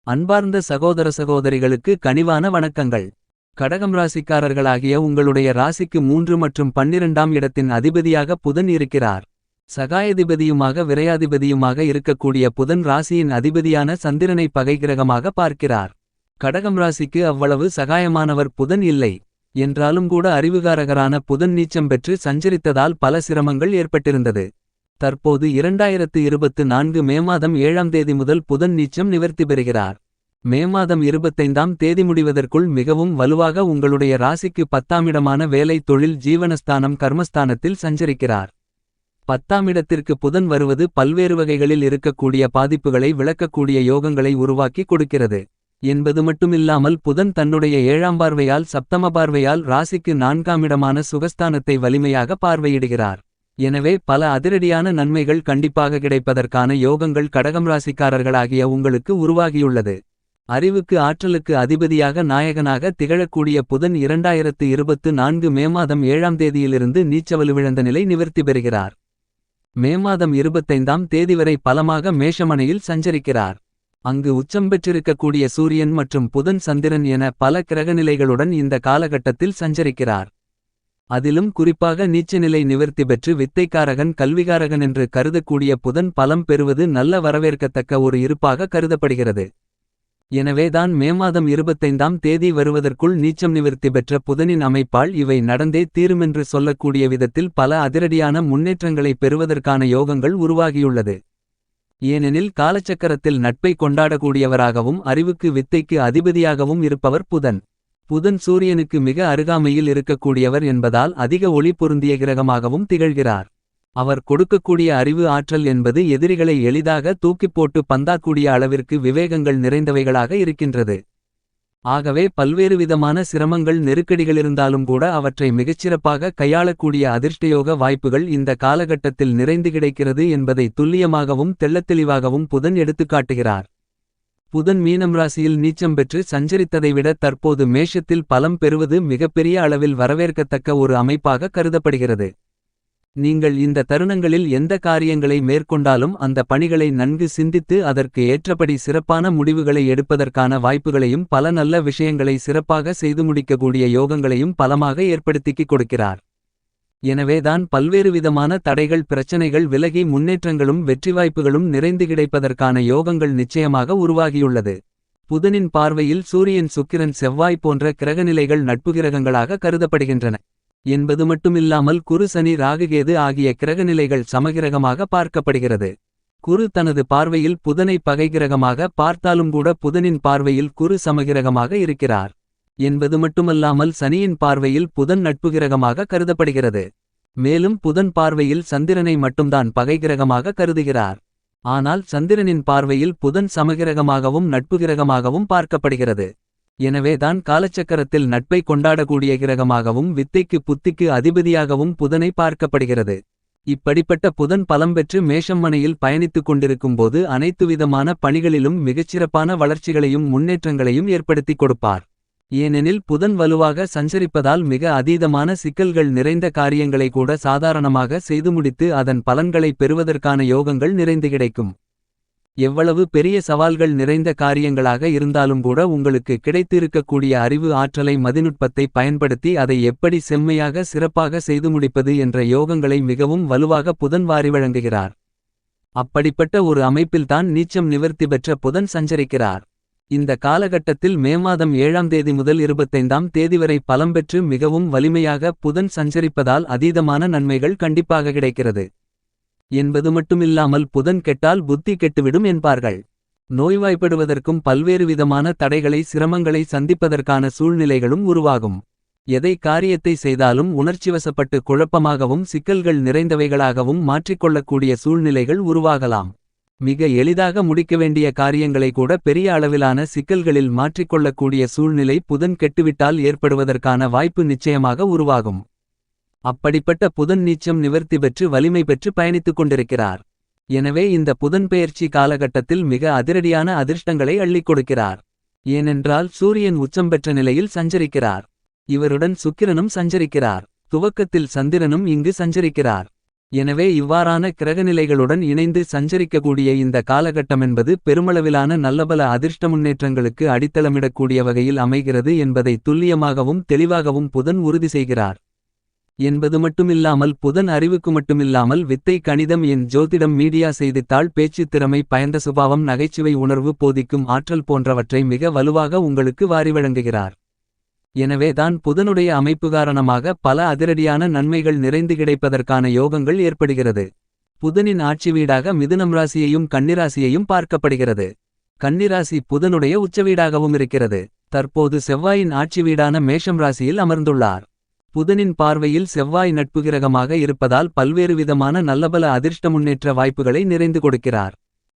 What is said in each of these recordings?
அன்பார்ந்த சகோதர சகோதரிகளுக்கு கனிவான வணக்கங்கள். கடகம் ராசிக்காரர்களாகிய உங்களுடைய ராசிக்கு 3 மற்றும் 12ஆம் இடத்தின் அதிபதியாக புதன் இருக்கிறார். சகாயதிபதியுமாக விரையாதிபதியுமாக இருக்கக்கூடிய புதன் ராசியின் அதிபதியான சந்திரனை பகை கிரகமாக பார்க்கிறார். கடகம் ராசிக்கு அவ்வளவு சகாயமானவர் புதன் இல்லை என்றாலும் கூட அறிவுகாரகரான புதன் நீச்சம் பெற்று சஞ்சரித்ததால் பல சிரமங்கள் ஏற்பட்டிருந்தது. தற்போது 2024 மே மாதம் 7ஆம் தேதி முதல் புதன் நீச்சம் நிவர்த்தி பெறுகிறார். மே மாதம் 25ஆம் தேதி முடிவதற்குள் மிகவும் வலுவாக உங்களுடைய ராசிக்கு 10ஆம் இடமான வேலை தொழில் ஜீவனஸ்தானம் கர்மஸ்தானத்தில் சஞ்சரிக்கிறார். 10ஆம் இடத்திற்கு புதன் வருவது பல்வேறு வகைகளில் இருக்கக்கூடிய பாதிப்புகளை விளக்கக்கூடிய யோகங்களை உருவாக்கி கொடுக்கிறது என்பது மட்டுமில்லாமல் புதன் தன்னுடைய 7ஆம் பார்வையால் சப்தம பார்வையால் ராசிக்கு 4ஆம் இடமான சுகஸ்தானத்தை வலிமையாக பார்வையிடுகிறார். எனவே பல அதிரடியான நன்மைகள் கண்டிப்பாக கிடைப்பதற்கான யோகங்கள் கடகம் ராசிக்காரர்களாகிய உங்களுக்கு உருவாகியுள்ளது. அறிவுக்கு ஆற்றலுக்கு அதிபதியாக நாயகனாக திகழக்கூடிய புதன் 2024 மே மாதம் 7ஆம் தேதியிலிருந்து நீச்சவலுவிழந்த நிலை நிவர்த்தி பெறுகிறார். மே மாதம் 25ஆம் தேதி வரை பலமாக மேஷமனையில் சஞ்சரிக்கிறார். அங்கு உச்சம் பெற்றிருக்கக்கூடிய சூரியன் மற்றும் புதன் சந்திரன் என பல கிரகநிலைகளுடன் இந்த காலகட்டத்தில் சஞ்சரிக்கிறார். அதிலும் குறிப்பாக நீச்சநிலை நிவர்த்தி பெற்று வித்தைக்காரகன் கல்விகாரகன் என்று கருதக்கூடிய புதன் பலம் பெறுவது நல்ல வரவேற்கத்தக்க ஒரு இருப்பாக கருதப்படுகிறது. எனவேதான் மே மாதம் 25ஆம் தேதி வருவதற்குள் நீச்சம் நிவர்த்தி பெற்ற புதனின் அமைப்பால் இவை நடந்தே தீருமென்று சொல்லக்கூடிய விதத்தில் பல அதிரடியான முன்னேற்றங்களை பெறுவதற்கான யோகங்கள் உருவாகியுள்ளது. ஏனெனில் காலச்சக்கரத்தில் நட்பை கொண்டாடக்கூடியவராகவும் அறிவுக்கு வித்தைக்கு அதிபதியாகவும் இருப்பவர் புதன். புதன் சூரியனுக்கு மிக அருகாமையில் இருக்கக்கூடியவர் என்பதால் அதிக ஒளி பொருந்திய கிரகமாகவும் திகழ்கிறார். அவர் கொடுக்கக்கூடிய அறிவு ஆற்றல் என்பது எதிரிகளை எளிதாக தூக்கிப் போட்டு பந்தாக்கூடிய அளவிற்கு விவேகங்கள் நிறைந்தவைகளாக இருக்கின்றது. ஆகவே பல்வேறு விதமான சிரமங்கள் நெருக்கடிகளிருந்தாலும் கூட அவற்றை மிகச்சிறப்பாக கையாளக்கூடிய அதிர்ஷ்டயோக வாய்ப்புகள் இந்த காலகட்டத்தில் நிறைந்து கிடைக்கிறது என்பதை துல்லியமாகவும் தெள்ளத்தெளிவாகவும் புதன் எடுத்துக்காட்டுகிறார். புதன் மீனம் ராசியில் நீச்சம் பெற்று சஞ்சரித்ததை விட தற்போது மேஷத்தில் பலம் பெறுவது மிகப்பெரிய அளவில் வரவேற்கத்தக்க ஒரு அமைப்பாக கருதப்படுகிறது. நீங்கள் இந்த தருணங்களில் எந்த காரியங்களை மேற்கொண்டாலும் அந்த பணிகளை நன்கு சிந்தித்து அதற்கு ஏற்றபடி சிறப்பான முடிவுகளை எடுப்பதற்கான வாய்ப்புகளையும் பல நல்ல விஷயங்களை சிறப்பாக செய்து முடிக்கக்கூடிய யோகங்களையும் பலமாக ஏற்படுத்திக் கொடுக்கிறார். எனவேதான் பல்வேறு விதமான தடைகள் பிரச்சனைகள் விலகி முன்னேற்றங்களும் வெற்றி வாய்ப்புகளும் நிறைந்து கிடைப்பதற்கான யோகங்கள் நிச்சயமாக உருவாகியுள்ளது. புதனின் பார்வையில் சூரியன் சுக்கிரன் செவ்வாய் போன்ற கிரகநிலைகள் நட்பு கிரகங்களாக கருதப்படுகின்றன என்பது மட்டுமில்லாமல் குரு சனி ராகுகேது ஆகிய கிரகநிலைகள் சமகிரகமாக பார்க்கப்படுகிறது. குரு தனது பார்வையில் புதனை பகை கிரகமாக பார்த்தாலும் கூட புதனின் பார்வையில் குரு சமகிரகமாக இருக்கிறார் என்பது மட்டுமல்லாமல் சனியின் பார்வையில் புதன் நட்பு கிரகமாக கருதப்படுகிறது. மேலும் புதன் பார்வையில் சந்திரனை மட்டும்தான் பகை கிரகமாக கருதுகிறார். ஆனால் சந்திரனின் பார்வையில் புதன் சமகிரகமாகவும் நட்பு கிரகமாகவும் பார்க்கப்படுகிறது. எனவேதான் காலச்சக்கரத்தில் நட்பை கொண்டாடக்கூடிய கிரகமாகவும் வித்தைக்கு புத்திக்கு அதிபதியாகவும் புதனை பார்க்கப்படுகிறது. இப்படிப்பட்ட புதன் பலம் பெற்று மேஷம் மனையில் பயணித்துக் கொண்டிருக்கும்போது அனைத்து விதமான பணிகளிலும் மிகச்சிறப்பான வளர்ச்சிகளையும் முன்னேற்றங்களையும் ஏற்படுத்திக் கொடுப்பார். ஏனெனில் புதன் வலுவாக சஞ்சரிப்பதால் மிக அதீதமான சிக்கல்கள் நிறைந்த காரியங்களை கூட சாதாரணமாக செய்து முடித்து அதன் பலன்களை பெறுவதற்கான யோகங்கள் நிறைந்து கிடைக்கும். எவ்வளவு பெரிய சவால்கள் நிறைந்த காரியங்களாக இருந்தாலும் கூட உங்களுக்கு கிடைத்து இருக்கக்கூடிய அறிவு ஆற்றலை மதிநுட்பத்தை பயன்படுத்தி அதை எப்படி செம்மையாக சிறப்பாக செய்து முடிப்பது என்ற யோகங்களை மிகவும் வலுவாக புதன் வாரி வழங்குகிறார். அப்படிப்பட்ட ஒரு அமைப்பில்தான் நீச்சம் நிவர்த்தி பெற்ற புதன் சஞ்சரிக்கிறார். இந்த காலகட்டத்தில் மே மாதம் 7ஆம் தேதி முதல் 25ஆம் தேதி வரை பலம் பெற்று மிகவும் வலிமையாக புதன் சஞ்சரிப்பதால் அதீதமான நன்மைகள் கண்டிப்பாக கிடைக்கிறது என்பது மட்டுமில்லாமல் புதன் கெட்டால் புத்தி கெட்டுவிடும் என்பார்கள். நோய்வாய்ப்படுவதற்கும் பல்வேறு விதமான தடைகளை சிரமங்களை சந்திப்பதற்கான சூழ்நிலைகளும் உருவாகும். எதை காரியத்தை செய்தாலும் உணர்ச்சிவசப்பட்டு குழப்பமாகவும் சிக்கல்கள் நிறைந்தவைகளாகவும் மாற்றிக்கொள்ளக்கூடிய சூழ்நிலைகள் உருவாகலாம். மிக எளிதாக முடிக்க வேண்டிய காரியங்களை கூட பெரிய அளவிலான சிக்கல்களில் மாற்றிக்கொள்ளக்கூடிய சூழ்நிலை புதன் கெட்டுவிட்டால் ஏற்படுவதற்கான வாய்ப்பு நிச்சயமாக உருவாகும். அப்படிப்பட்ட புதன் நீச்சம் நிவர்த்தி பெற்று வலிமை பெற்று பயணித்துக் கொண்டிருக்கிறார். எனவே இந்த புதன் பெயர்ச்சி காலகட்டத்தில் மிக அதிரடியான அதிர்ஷ்டங்களை அள்ளிக் கொடுக்கிறார். ஏனென்றால் சூரியன் உச்சம் பெற்ற நிலையில் சஞ்சரிக்கிறார். இவருடன் சுக்கிரனும் சஞ்சரிக்கிறார். துவக்கத்தில் சந்திரனும் இங்கு சஞ்சரிக்கிறார். எனவே இவ்வாறான கிரகநிலைகளுடன் இணைந்து சஞ்சரிக்கக்கூடிய இந்த காலகட்டமென்பது பெருமளவிலான நல்லபல அதிர்ஷ்ட முன்னேற்றங்களுக்கு அடித்தளமிடக்கூடிய வகையில் அமைகிறது என்பதை துல்லியமாகவும் தெளிவாகவும் புதன் உறுதி செய்கிறார் என்பது மட்டுமில்லாமல் புதன் அறிவுக்கு மட்டுமில்லாமல் வித்தை கணிதம் ஜோதிடம் மீடியா செய்தித்தாள் பேச்சு திறமை பயந்த சுபாவம் நகைச்சுவை உணர்வு போதிக்கும் ஆற்றல் போன்றவற்றை மிக வலுவாக உங்களுக்கு வாரி வழங்குகிறார். எனவே தான் புதனுடைய அமைப்பு காரணமாக பல அதிரடியான நன்மைகள் நிறைந்து கிடைப்பதற்கான யோகங்கள் ஏற்படுகிறது. புதனின் ஆட்சி வீடாக மிதுனம் ராசியையும் கன்னிராசியையும் பார்க்கப்படுகிறது. கன்னிராசி புதனுடைய உச்சவீடாகவும் இருக்கிறது. தற்போது செவ்வாயின் ஆட்சி வீடான மேஷம் ராசியில் அமர்ந்துள்ளார். புதனின் பார்வையில் செவ்வாய் நட்பு கிரகமாக இருப்பதால் பல்வேறு விதமான நல்லபல அதிர்ஷ்ட முன்னேற்ற வாய்ப்புகளை நிறைந்து கொடுக்கிறார்.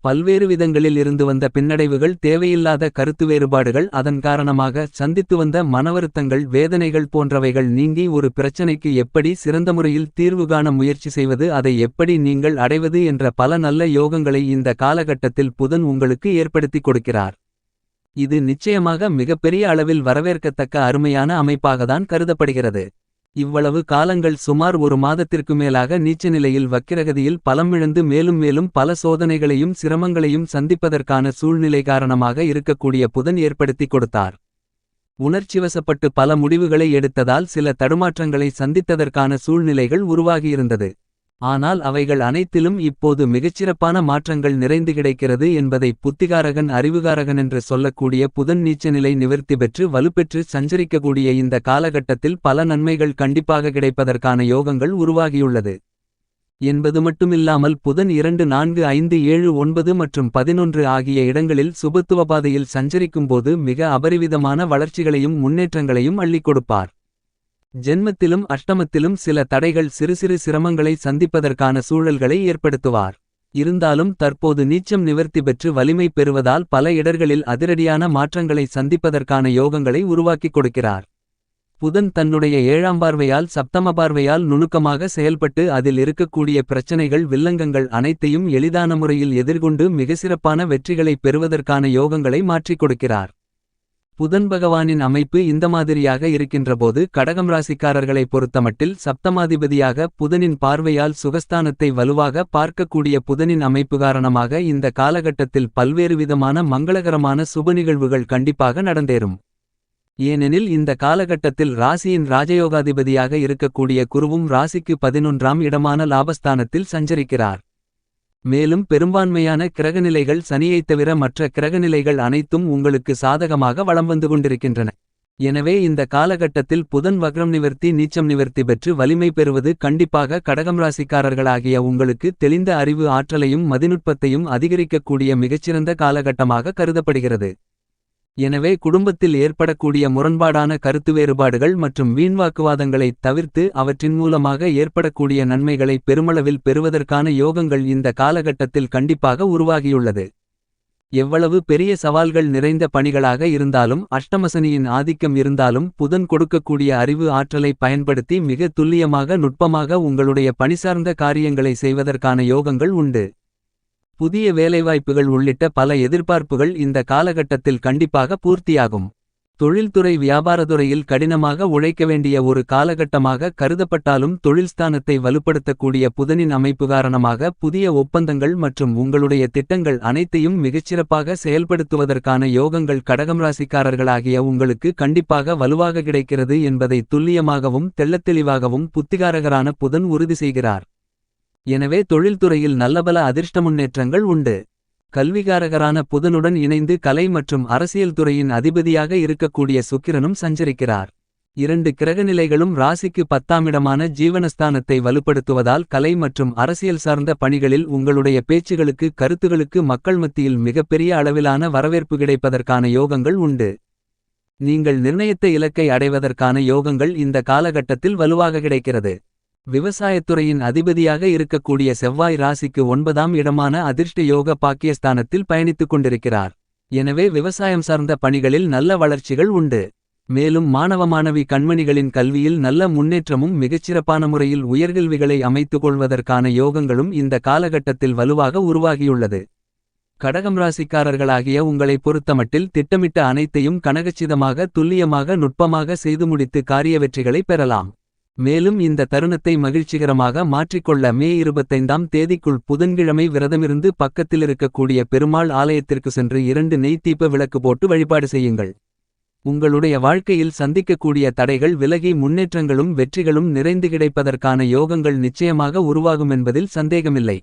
பல்வேறு விதங்களில் இருந்து வந்த பின்னடைவுகள் தேவையில்லாத கருத்து வேறுபாடுகள் அதன் காரணமாக சந்தித்து வந்த மனவருத்தங்கள் வேதனைகள் போன்றவைகள் நீங்கி ஒரு பிரச்சனைக்கு எப்படி சிறந்த முறையில் தீர்வு காண முயற்சி செய்வது அதை எப்படி நீங்கள் அடைவது என்ற பல நல்ல யோகங்களை இந்த காலகட்டத்தில் புதன் உங்களுக்கு ஏற்படுத்தி கொடுக்கிறார். இது நிச்சயமாக மிகப்பெரிய அளவில் வரவேற்கத்தக்க அருமையான அமைப்பாகத்தான் கருதப்படுகிறது. இவ்வளவு காலங்கள் சுமார் ஒரு மாதத்திற்கு மேலாக நீச்ச நிலையில் வக்கிரகதியில் பலமிழந்து மேலும் மேலும் பல சோதனைகளையும் சிரமங்களையும் சந்திப்பதற்கான சூழ்நிலை காரணமாக இருக்கக்கூடிய புதன் ஏற்படுத்தி கொடுத்தார். உணர்ச்சிவசப்பட்டு பல முடிவுகளை எடுத்ததால் சில தடுமாற்றங்களை சந்தித்ததற்கான சூழ்நிலைகள் உருவாகியிருந்தது. ஆனால் அவைகள் அனைத்திலும் இப்போது மிகச்சிறப்பான மாற்றங்கள் நிறைந்து கிடைக்கிறது என்பதை புத்திகாரகன் அறிவுகாரகன் என்று சொல்லக்கூடிய புதன் நீச்சநிலை நிவர்த்தி பெற்று வலுப்பெற்று சஞ்சரிக்கக்கூடிய இந்த காலகட்டத்தில் பல நன்மைகள் கண்டிப்பாக கிடைப்பதற்கான யோகங்கள் உருவாகியுள்ளது என்பது மட்டுமில்லாமல் புதன் 2 4 5 7 9 மற்றும் 11 ஆகிய இடங்களில் சுபத்துவ பாதையில் சஞ்சரிக்கும்போது மிக அபரிவிதமான வளர்ச்சிகளையும் முன்னேற்றங்களையும் அள்ளிக் கொடுப்பார். ஜென்மத்திலும் அஷ்டமத்திலும் சில தடைகள் சிறு சிறு சிரமங்களை சந்திப்பதற்கான சூழல்களை ஏற்படுத்துவார். இருந்தாலும் தற்போது நீச்சம் நிவர்த்தி பெற்று வலிமை பெறுவதால் பல இடர்களில் அதிரடியான மாற்றங்களை சந்திப்பதற்கான யோகங்களை உருவாக்கிக் கொடுக்கிறார். புதன் தன்னுடைய 7ஆம் பார்வையால் சப்தம பார்வையால் நுணுக்கமாக செயல்பட்டு அதில் இருக்கக்கூடிய பிரச்சனைகள் வில்லங்கங்கள் அனைத்தையும் எளிதான முறையில் எதிர்கொண்டு மிக சிறப்பான வெற்றிகளை பெறுவதற்கான யோகங்களை மாற்றிக் கொடுக்கிறார். புதன் பகவானின் அமைப்பு இந்த மாதிரியாக இருக்கின்றபோது கடகம் ராசிக்காரர்களை பொறுத்தமட்டில் சப்தமாதிபதியாக புதனின் பார்வையால் சுகஸ்தானத்தை வலுவாக பார்க்கக்கூடிய புதனின் அமைப்பு காரணமாக இந்த காலகட்டத்தில் பல்வேறு விதமான மங்களகரமான சுப நிகழ்வுகள் கண்டிப்பாக நடந்தேறும். ஏனெனில் இந்த காலகட்டத்தில் ராசியின் ராஜயோகாதிபதியாக இருக்கக்கூடிய குருவும் ராசிக்கு 11ஆம் இடமான லாபஸ்தானத்தில் சஞ்சரிக்கிறார். மேலும் பெரும்பான்மையான கிரகநிலைகள் சனியைத் தவிர மற்ற கிரகநிலைகள் அனைத்தும் உங்களுக்கு சாதகமாக வலம் வந்து கொண்டிருக்கின்றன. எனவே இந்த காலகட்டத்தில் புதன் வக்ரம் நிவர்த்தி நீச்சம் நிவர்த்தி பெற்று வலிமை பெறுவது கண்டிப்பாக கடகம் ராசிக்காரர்களாகிய உங்களுக்கு தெளிந்த அறிவு ஆற்றலையும் மதிநுட்பத்தையும் அதிகரிக்கக்கூடிய மிகச்சிறந்த காலகட்டமாக கருதப்படுகிறது. எனவே குடும்பத்தில் ஏற்படக்கூடிய முரண்பாடான கருத்து வேறுபாடுகள் மற்றும் வீண்வாக்குவாதங்களைத் தவிர்த்து அவற்றின் மூலமாக ஏற்படக்கூடிய நன்மைகளை பெருமளவில் பெறுவதற்கான யோகங்கள் இந்த காலகட்டத்தில் கண்டிப்பாக உருவாகியுள்ளது. எவ்வளவு பெரிய சவால்கள் நிறைந்த பணிகளாக இருந்தாலும் அஷ்டமசனியின் ஆதிக்கம் இருந்தாலும் புதன் கொடுக்கக்கூடிய அறிவு ஆற்றலை பயன்படுத்தி மிக துல்லியமாக நுட்பமாக உங்களுடைய பணிசார்ந்த காரியங்களை செய்வதற்கான யோகங்கள் உண்டு. புதிய வேலைவாய்ப்புகள் உள்ளிட்ட பல எதிர்பார்ப்புகள் இந்த காலகட்டத்தில் கண்டிப்பாக பூர்த்தியாகும். தொழில்துறை வியாபாரத்துறையில் கடினமாக உழைக்க வேண்டிய ஒரு காலகட்டமாக கருதப்பட்டாலும் தொழில்ஸ்தானத்தை வலுப்படுத்தக்கூடிய புதனின் அமைப்பு காரணமாக புதிய ஒப்பந்தங்கள் மற்றும் உங்களுடைய திட்டங்கள் அனைத்தையும் மிகச்சிறப்பாக செயல்படுத்துவதற்கான யோகங்கள் கடகம் ராசிக்காரர்களாகிய உங்களுக்கு கண்டிப்பாக வலுவாக கிடைக்கிறது என்பதை துல்லியமாகவும் தெள்ளத்தெளிவாகவும் புத்திகாரகரான புதன் உறுதி செய்கிறார். எனவே தொழில்துறையில் நல்லபல அதிர்ஷ்ட முன்னேற்றங்கள் உண்டு. கல்விகாரகரான புதனுடன் இணைந்து கலை மற்றும் அரசியல் துறையின் அதிபதியாக இருக்கக்கூடிய சுக்கிரனும் சஞ்சரிக்கிறார். 2 கிரகநிலைகளும் ராசிக்கு 10ஆம் இடமான ஜீவனஸ்தானத்தை வலுப்படுத்துவதால் கலை மற்றும் அரசியல் சார்ந்த பணிகளில் உங்களுடைய பேச்சுகளுக்கு கருத்துகளுக்கு மக்கள் மத்தியில் மிகப்பெரிய அளவிலான வரவேற்பு கிடைப்பதற்கான யோகங்கள் உண்டு. நீங்கள் நிர்ணயித்த இலக்கை அடைவதற்கான யோகங்கள் இந்த காலகட்டத்தில் வலுவாக கிடைக்கிறது. விவசாயத்துறையின் அதிபதியாக இருக்கக்கூடிய செவ்வாய் ராசிக்கு 9ஆம் இடமான அதிர்ஷ்ட யோக பாக்கியஸ்தானத்தில் பயணித்துக் கொண்டிருக்கிறார். எனவே விவசாயம் சார்ந்த பணிகளில் நல்ல வளர்ச்சிகள் உண்டு. மேலும் மாணவ மாணவி கண்மணிகளின் கல்வியில் நல்ல முன்னேற்றமும் மிகச்சிறப்பான முறையில் உயர்கல்விகளை அமைத்துக் கொள்வதற்கான யோகங்களும் இந்த காலகட்டத்தில் வலுவாக உருவாகியுள்ளது. கடகம் ராசிக்காரர்களாகிய உங்களை பொறுத்தமட்டில் திட்டமிட்ட அனைத்தையும் கனகச்சிதமாக துல்லியமாக நுட்பமாக செய்து முடித்து காரிய வெற்றிகளை பெறலாம். மேலும் இந்த தருணத்தை மகிழ்ச்சிகரமாக மாற்றிக்கொள்ள மே 25ஆம் தேதிக்குள் புதன்கிழமை விரதமிருந்து பக்கத்திலிருக்கக்கூடிய பெருமாள் ஆலயத்திற்கு சென்று 2 நெய் தீப விளக்கு போட்டு வழிபாடு செய்யுங்கள். உங்களுடைய வாழ்க்கையில் சந்திக்கக்கூடிய தடைகள் விலகி முன்னேற்றங்களும் வெற்றிகளும் நிறைந்து கிடைப்பதற்கான யோகங்கள் நிச்சயமாக உருவாகும் என்பதில் சந்தேகமில்லை.